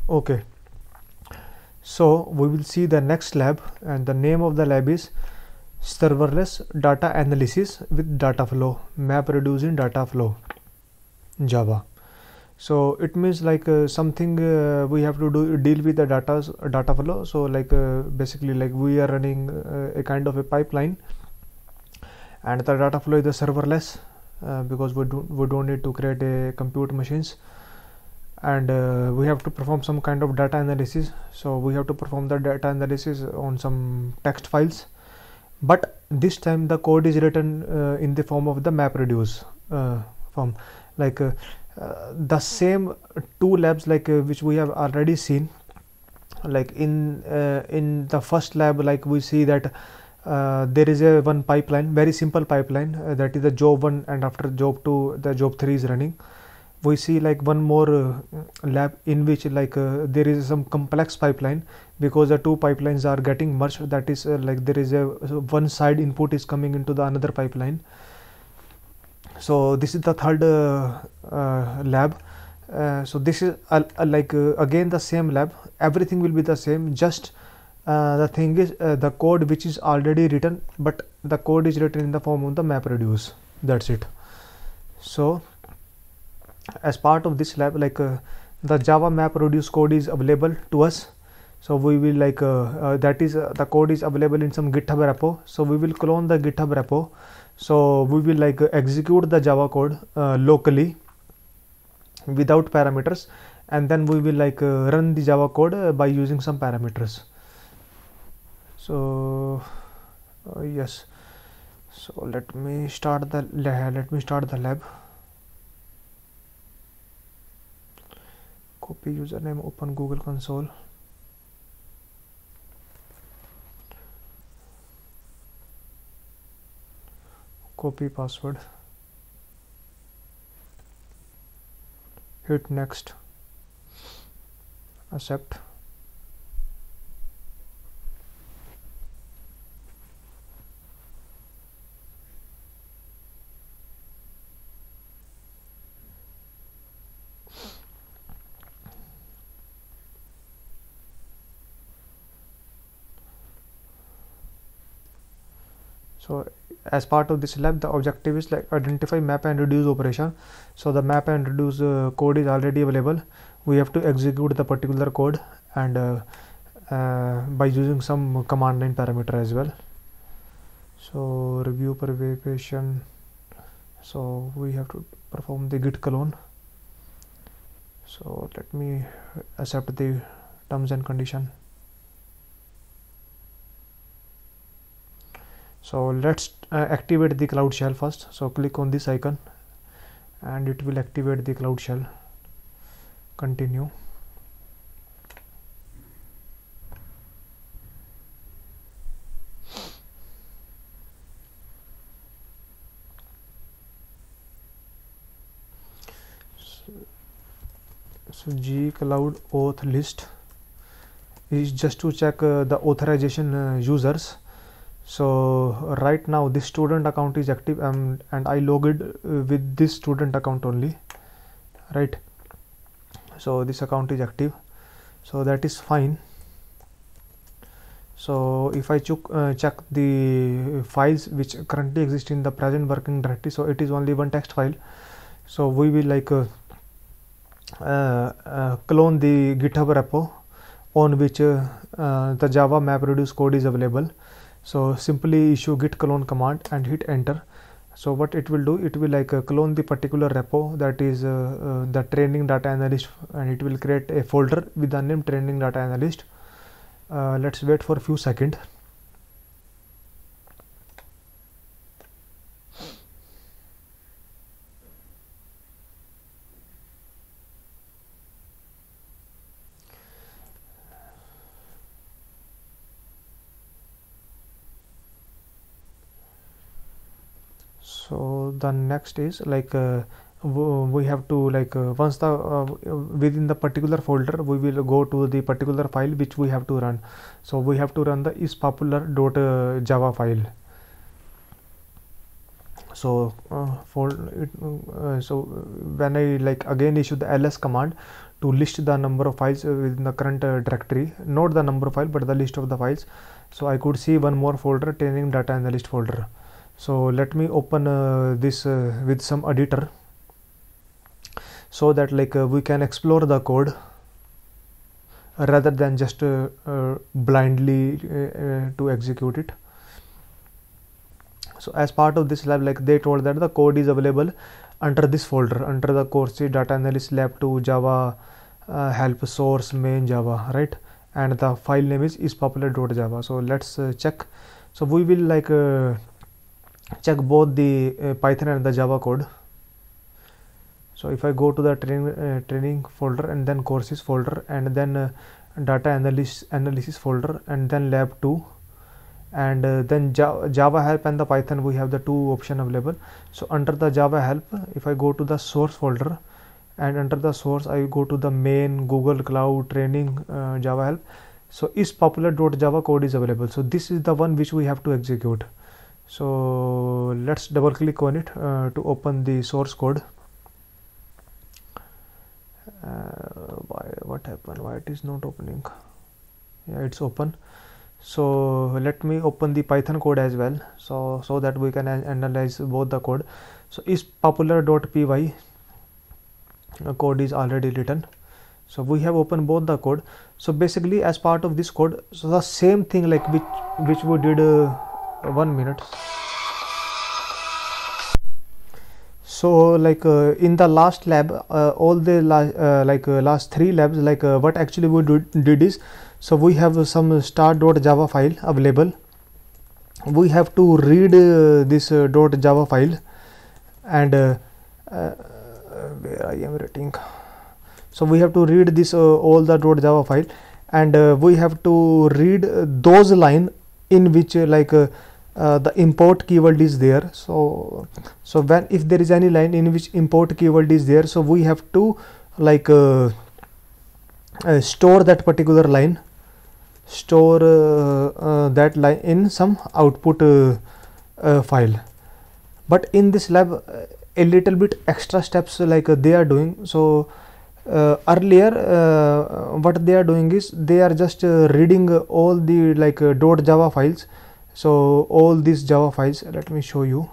Okay, so we will see the next lab, and the name of the lab is serverless data analysis with data flow, map reducing data flow, Java. So it means like something we have to deal with the data flow. So like basically like we are running a kind of a pipeline, and the data flow is the serverless because we don't need to create a compute machines, and we have to perform some kind of data analysis. So we have to perform the data analysis on some text files, but this time the code is written in the form of the MapReduce form. Like the same two labs like which we have already seen. Like in the first lab, like we see that there is a one pipeline, very simple pipeline, that is the job 1, and after job 2 the job 3 is running. We see like one more lab in which like there is some complex pipeline, because the two pipelines are getting merged. That is like there is a one side input is coming into the another pipeline. So this is the third lab. So this is like again the same lab, everything will be the same, just the thing is the code which is already written, but the code is written in the form of the MapReduce. That's it. So as part of this lab, like the Java MapReduce code is available to us. So we will like that is the code is available in some GitHub repo. So we will clone the GitHub repo. So we will like execute the Java code locally without parameters, and then we will like run the Java code by using some parameters. So yes, so let me start the lab. Copy username, open Google Console. Copy password, hit next, accept. So as part of this lab, the objective is like identify map and reduce operation. So the map and reduce code is already available. We have to execute the particular code, and by using some command line parameter as well. So review pervasion. So we have to perform the git clone. So let me accept the terms and condition. So let's activate the Cloud Shell first. So click on this icon and it will activate the Cloud Shell. Continue. So G Cloud auth list is just to check the authorization users. So right now this student account is active, and I logged with this student account only, right? So this account is active, so that is fine. So if I check the files which currently exist in the present working directory, so it is only one text file. So we will like clone the GitHub repo on which the Java MapReduce code is available. So simply issue git clone command and hit enter. So what it will do, it will like clone the particular repo, that is the training data analyst, and it will create a folder with the name training data analyst. Let's wait for a few seconds. So the next is like we have to like once the within the particular folder, we will go to the particular file which we have to run. So we have to run the ispopular.java file. So so when I like again issue the ls command to list the number of files within the current directory, not the number of file but the list of the files. So I could see one more folder, training data analyst folder. So let me open this with some editor, so that like we can explore the code rather than just blindly to execute it. So as part of this lab, like they told that the code is available under this folder, under the courses data analyst lab 2 java help source main java, right? And the file name is popular.java. So let's check. So we will like check both the Python and the Java code. So if I go to the training folder and then courses folder and then data analysis folder and then lab 2 and then Java help and the Python, we have the two option available. So under the Java help, if I go to the source folder and under the source I go to the main Google Cloud training Java help, so is popular.java code is available. So this is the one which we have to execute. So let's double click on it to open the source code. What happened? Why it is not opening? Yeah, it's open. So let me open the Python code as well, so that we can analyze both the code. So is popular.py code is already written. So we have opened both the code. So basically as part of this code, so the same thing like which we did 1 minute. So like in the last lab, all the last 3 labs, like what actually we did is, so we have some start.java file available. We have to read this .java file and where I am writing. So we have to read this all the .java file and we have to read those line in which the import keyword is there. So when if there is any line in which import keyword is there, so we have to like store that particular line, store that line in some output file. But in this lab a little bit extra steps like they are doing. So earlier what they are doing is they are just reading all the like .java files. So all these Java files, let me show you.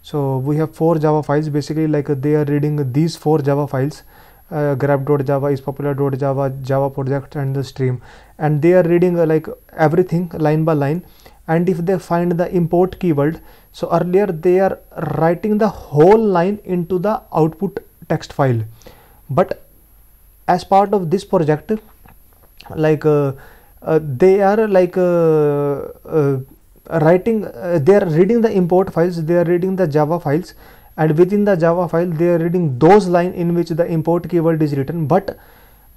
So we have 4 Java files, basically like they are reading these 4 Java files, graph.java, is popular.java, Java project and the stream, and they are reading like everything line by line. And if they find the import keyword, so earlier they are writing the whole line into the output text file. But as part of this project, like they are like writing, they are reading the import files, they are reading the Java files, and within the Java file they are reading those line in which the import keyword is written. But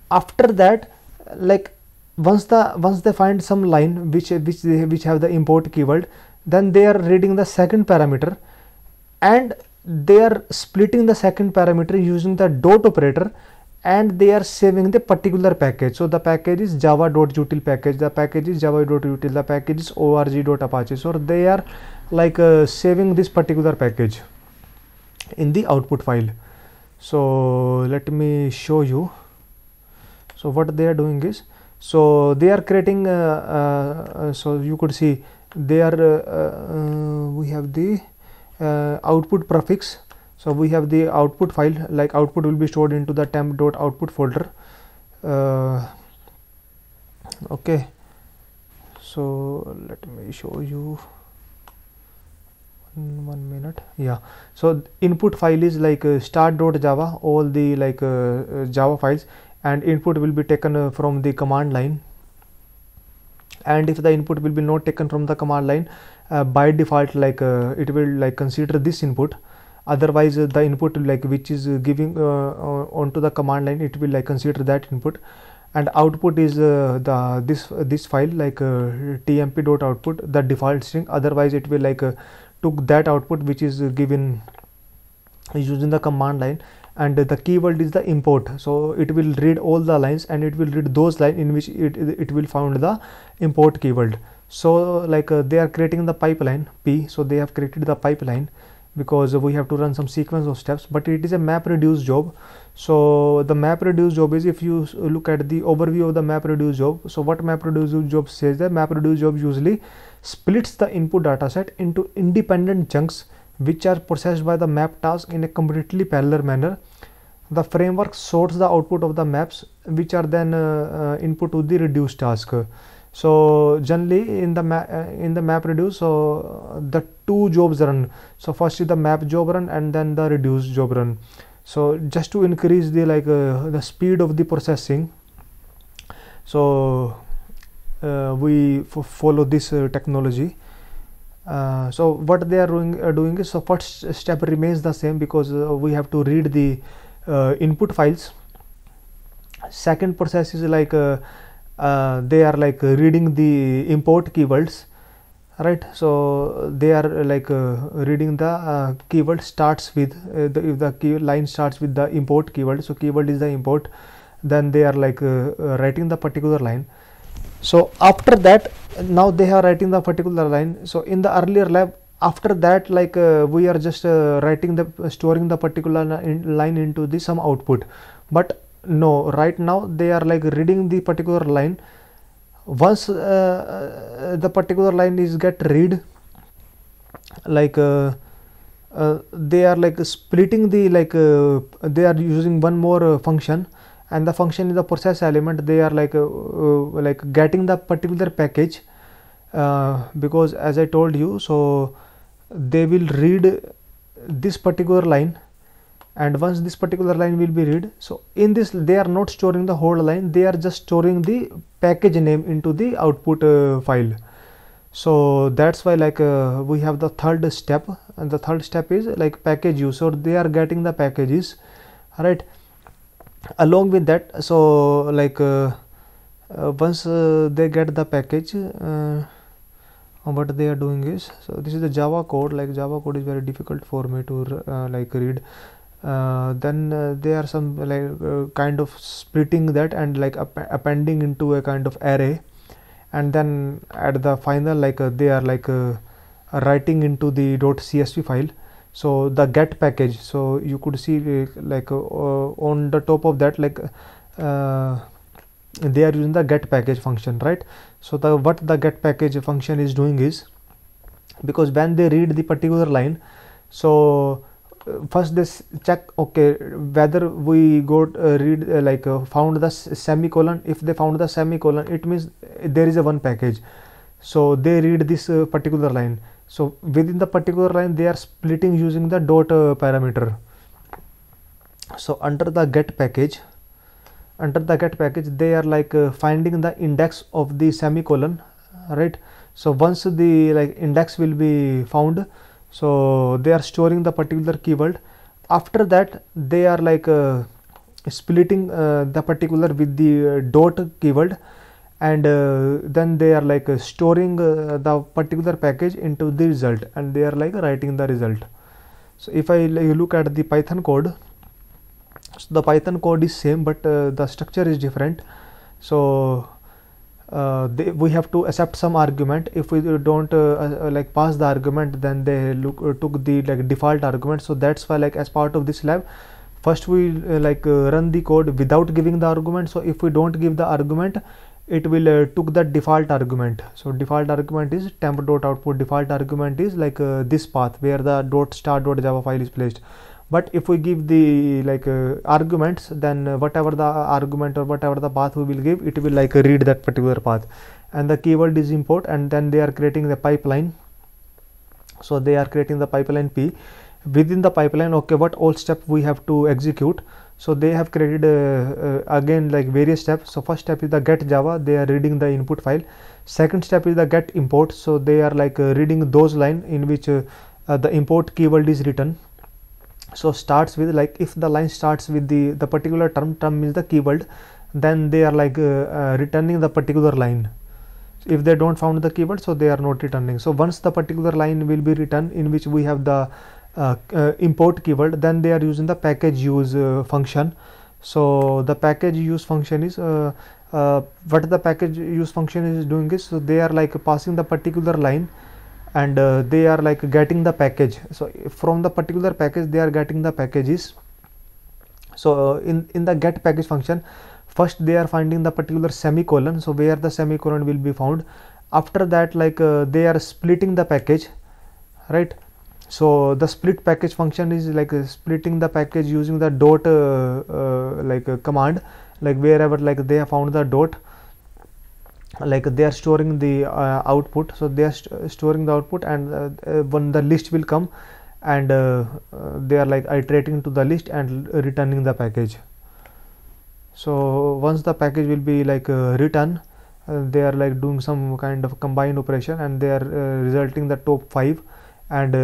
after that, like once they find some line which have the import keyword, then they are reading the second parameter and they are splitting the second parameter using the dot operator, and they are saving the particular package. So the package is java.util package, the package is java.util, the package is org.apache. So they are like saving this particular package in the output file. So let me show you. So what they are doing is, so they are creating so you could see they are we have the output prefix. So we have the output file, like output will be stored into the temp.output folder. Okay, so let me show you 1 minute. Yeah, so input file is like start.java, all the like Java files, and input will be taken from the command line. And if the input will be not taken from the command line, by default like it will like consider this input. Otherwise the input like which is giving onto the command line, it will like consider that input. And output is this file like tmp.output, the default string. Otherwise it will like took that output which is given using the command line, and the keyword is the import. So it will read all the lines and it will read those lines in which it will found the import keyword. So like they are creating the pipeline P. So they have created the pipeline, because we have to run some sequence of steps, but it is a map reduce job. So the map reduce job is, if you look at the overview of the map reduce job, so what map reduce job says, that map reduce job usually splits the input dataset into independent chunks which are processed by the map task in a completely parallel manner. The framework sorts the output of the maps which are then input to the reduce task. So generally in the map reduce, so the two jobs run. So first is the map job run and then the reduce job run. So just to increase the the speed of the processing, so we follow this technology. So what they are doing is, so first step remains the same, because we have to read the input files. Second process is they are reading the import keywords, right? So they are reading the keyword starts with if the line starts with the import keyword, so keyword is the import, then they are writing the particular line. So after that, now they are writing the particular line. So in the earlier lab, after that we are just storing the particular line into the some output. But no, right now they are reading the particular line. Once the particular line is get read, they are splitting the they are using one more function, and the function is the process element. They are getting the particular package, because as I told you, so they will read this particular line, and once this particular line will be read, so in this they are not storing the whole line, they are just storing the package name into the output file. So that's why we have the third step, and the third step is package use. So they are getting the packages, right? Along with that, so once they get the package, what they are doing is, so this is the Java code. Java code is very difficult for me to read. Then there are some kind of splitting that and appending into a kind of array, and then at the final they are writing into the .csv file. So the get package, so you could see on the top of that they are using the get package function, right? So what the get package function is doing is, because when they read the particular line, so first this check, okay, whether we got read found the semicolon. If they found the semicolon, it means there is a one package. So they read this particular line. So within the particular line they are splitting using the dot parameter. So under the get package, they are finding the index of the semicolon, right? So once the index will be found, so they are storing the particular keyword. After that they are splitting the particular with the dot keyword, and then they are storing the particular package into the result, and they are writing the result. So if I look at the Python code, so the Python code is same, but the structure is different. So we have to accept some argument. If we don't pass the argument, then they took the default argument. So that's why as part of this lab, first we run the code without giving the argument. So if we don't give the argument, it will took the default argument. So default argument is temp.output. Default argument is this path where the .star.java file is placed. But if we give the arguments, then whatever the argument or whatever the path we will give, it will read that particular path. And the keyword is import, and then they are creating the pipeline. So they are creating the pipeline P. Within the pipeline, okay, what all step we have to execute. So they have created again various steps. So first step is the get Java. They are reading the input file. Second step is the get import. So they are reading those line in which the import keyword is written. So starts with if the line starts with the particular term is the keyword, then they are returning the particular line. So if they don't found the keyword, so they are not returning. So once the particular line will be written in which we have the import keyword, then they are using the package use function. So the package use function is what the package use function is doing is, so they are passing the particular line and they are like getting the package. So from the particular package they are getting the packages. So in the get package function, first they are finding the particular semicolon, so where the semicolon will be found. After that, like they are splitting the package, right? So the split package function is like splitting the package using the dot command, like wherever like they have found the dot, like they are storing the output. So they are storing the output, and when the list will come, and they are like iterating to the list and returning the package. So once the package will be like returned, they are like doing some kind of combined operation, and they are resulting the top 5, and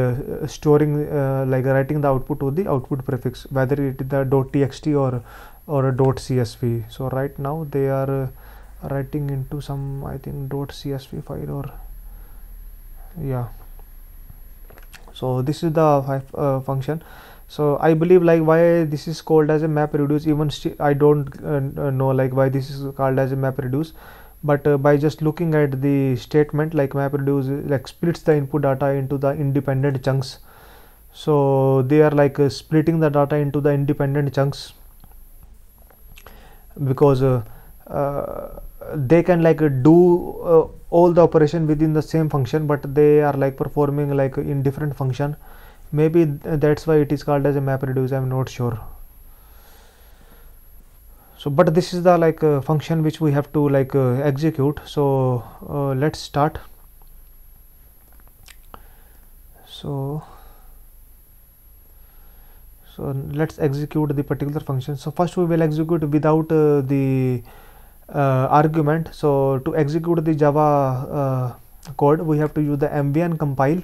storing like writing the output to the output prefix, whether it is the .txt or a .csv. So right now they are writing into some, I think, .csv file, or yeah. So this is the function. So I believe like why this is called as a map reduce, even I don't know like why this is called as a map reduce, but by just looking at the statement, like map reduce like splits the input data into the independent chunks. So they are like splitting the data into the independent chunks, because they can like do all the operation within the same function, but they are like performing like in different function. Maybe that's why it is called as a map reduce, I'm not sure. So but this is the like function which we have to like execute. So let's start. So let's execute the particular function. So first we will execute without the argument. So to execute the Java code, we have to use the mvn compile,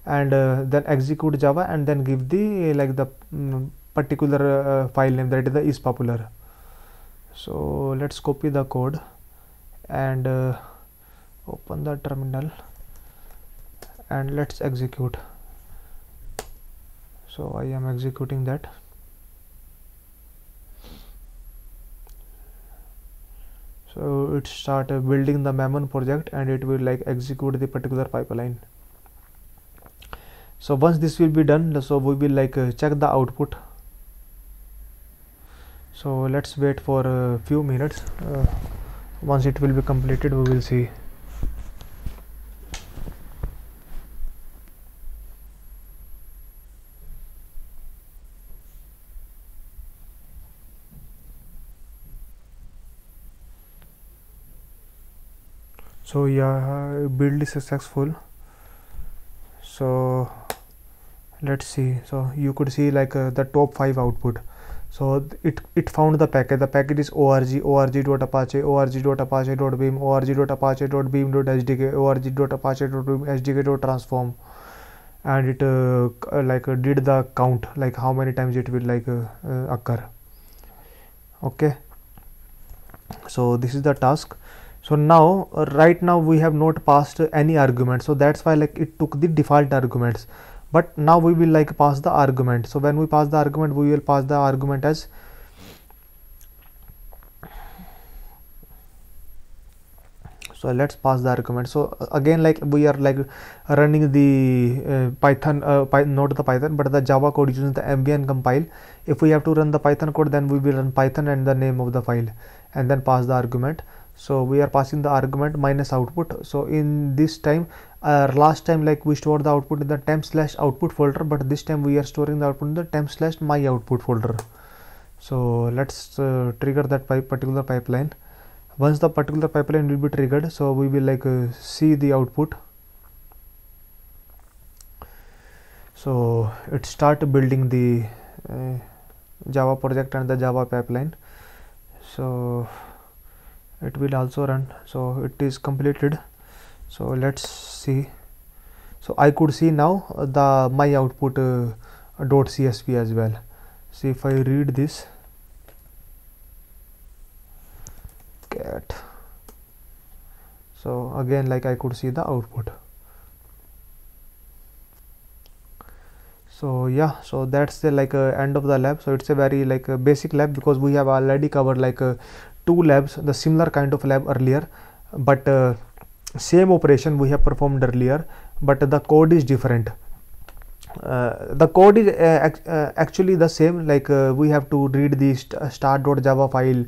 and then execute Java, and then give the like the particular file name, that is the is popular. So let's copy the code and open the terminal, and let's execute. So I am executing that. So it start building the Mammon project, and it will like execute the particular pipeline. So once this will be done, so we will like check the output. So let's wait for a few minutes. Once it will be completed, we will see. So yeah, build is successful. So let's see. So you could see like the top 5 output. So it found the package. The package is org.apache, org.apache.beam, org.apache.beam.hdk, org.apache.beam hdk.transform, and it like did the count, like how many times it will like occur. Okay. So this is the task. So now right now we have not passed any argument, so that's why like it took the default arguments. But now we will like pass the argument. So when we pass the argument, we will pass the argument as so let's pass the argument. So again, like we are like running the Python, not the Python but the Java code using the mvn compile. If we have to run the Python code, then we will run Python and the name of the file, and then pass the argument. So we are passing the argument minus output. So in this time, last time like we stored the output in the temp/output folder, but this time we are storing the output in the temp/myoutput folder. So let's trigger that particular pipeline. Once the particular pipeline will be triggered, so we will like see the output. So it start building the Java project and the Java pipeline. So it will also run. So it is completed. So let's see. So I could see now the my output .csv as well. See if I read this, cat. So again, like I could see the output. So yeah, so that's the like end of the lab. So it's a very like a basic lab, because we have already covered like 2 labs, the similar kind of lab earlier, but same operation we have performed earlier, but the code is different. The code is actually the same, like we have to read the start.java file,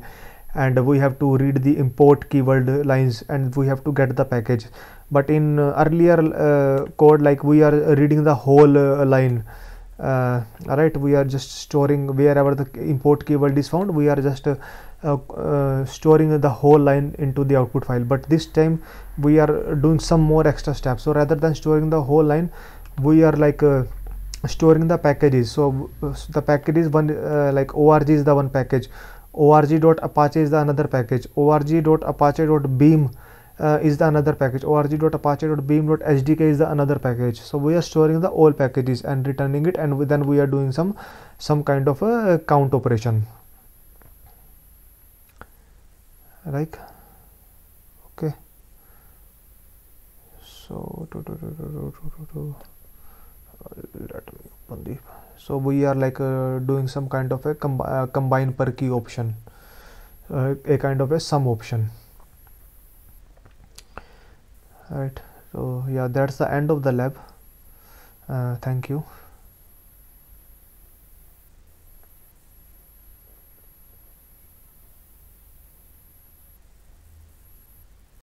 and we have to read the import keyword lines, and we have to get the package. But in earlier code, like we are reading the whole line. Alright, we are just storing wherever the import keyword is found, we are just storing the whole line into the output file. But this time we are doing some more extra steps. So rather than storing the whole line, we are like storing the packages. So the package is one, like org is the one package, org.apache is the another package, org.apache.beam is the another package, org.apache.beam.hdk is the another package. So we are storing the all packages and returning it, and then we are doing some kind of a count operation, like okay. So let me open the, so we are like doing some kind of a combine per key option, a kind of a sum option. Right, so yeah, that's the end of the lab. Thank you.